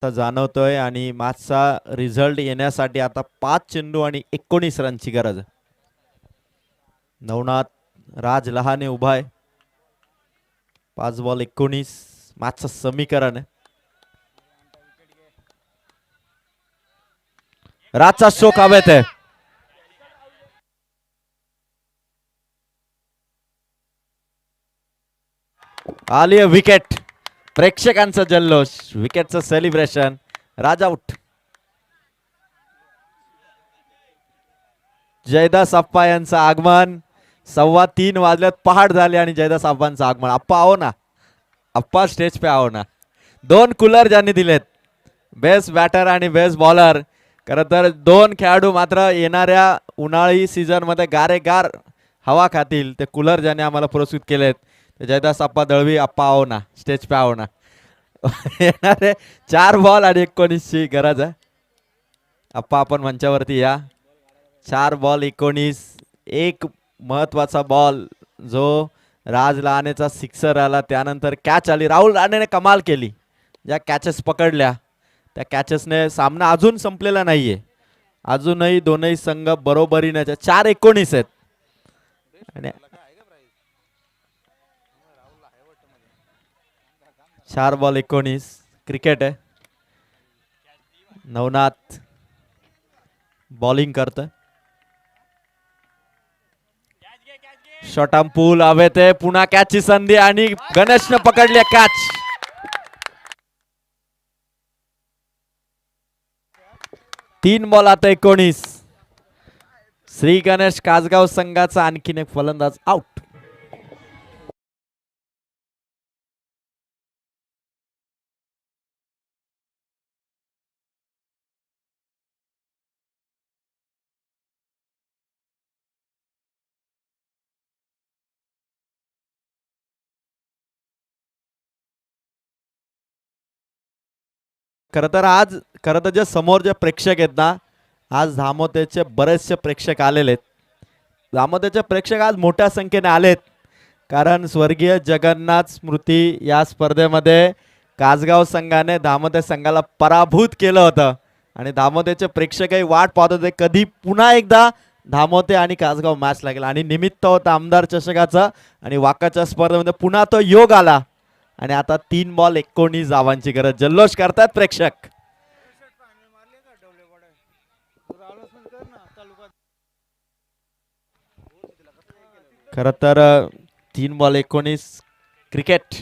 आता जाणवतोय आणि मॅचचा रिझल्ट येण्यासाठी आता 5 चेंडू आणि 19 रनची गरज आहे. नवनाथ राज लहाने उभा आहे. 5 बॉल 19 मॅचचं समीकरण आहे. राजचा स्ट्रोक हवेत आहे. आली विकेट. प्रेक्षकांचा जल्लोष, विकेटचं सेलिब्रेशन. राज आउट. जयदास आप्पा यांचं आगमन. 3:15 वाजल्यात, पहाट झाली आणि जयदास आप्पांचं आगमन. आप्पा आओ ना, आप्पा स्टेज पे आओ ना. 2 कूलर ज्यांनी दिलेत, बेस्ट बॅटर आणि बेस्ट बॉलर. खरं तर 2 खेळाडू मात्र येणाऱ्या उन्हाळी सीझन मध्ये गारेगार हवा खातील. ते कूलर ज्यांनी आम्हाला पुरस्कृत केलेत, जयदास आप्पा दळवी. आप्पा आओ ना, स्टेज पे आओ ना. येणारे 4 बॉल आणि 19 ची गरज आहे. आप्पा आपण मंचावरती या. 4 बॉल 19. एक महत्वाचा बॉल जो राज लहानेचा सिक्सर आला, त्यानंतर कॅच आली. राहुल राणेने कमाल केली. ज्या कॅचेस पकडल्या त्या कॅचेसने सामना अजून संपलेला नाहीये. अजूनही दोनही संघ बरोबरीने 4-19 आहेत. आणि 4 बॉल 19 क्रिकेट आहे. नवनाथ बॉलिंग करतोय. शॉर्ट आर्म पूल हवेत आहे. पुन्हा कॅचची संधी आणि गणेशने पकडली कॅच. 3 बॉल आता 19. श्री गणेश कासगाव संघाचा आणखीन एक फलंदाज आउट. खरं तर जे समोर जे प्रेक्षक आहेत ना, आज धामोतेचे बरेचसे प्रेक्षक आलेले आहेत. धामोतेचे प्रेक्षक आज मोठ्या संख्येने आलेत, कारण स्वर्गीय जगन्नाथ स्मृती या स्पर्धेमध्ये कासगाव संघाने धामोते संघाला पराभूत केलं होतं. आणि धामोतेचे प्रेक्षकही वाट पाहत होते कधी पुन्हा एकदा धामोते आणि कासगाव मॅच लागेल. आणि निमित्त होतं आमदार चषकाचं आणि वाकाच्या स्पर्धेमध्ये पुन्हा तो योग आला. आणि आता 3 बॉल 19 धावांची गरज. जल्लोष करतात प्रेक्षक. खरं तर 3 बॉल 19 क्रिकेट.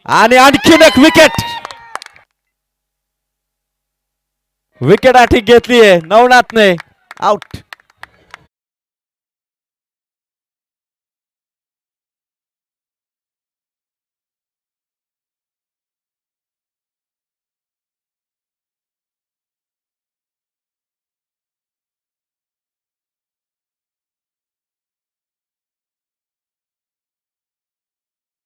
आणि आणखीन एक विकेट. विकेट आठी घेतलीये नवनाथने. आउट.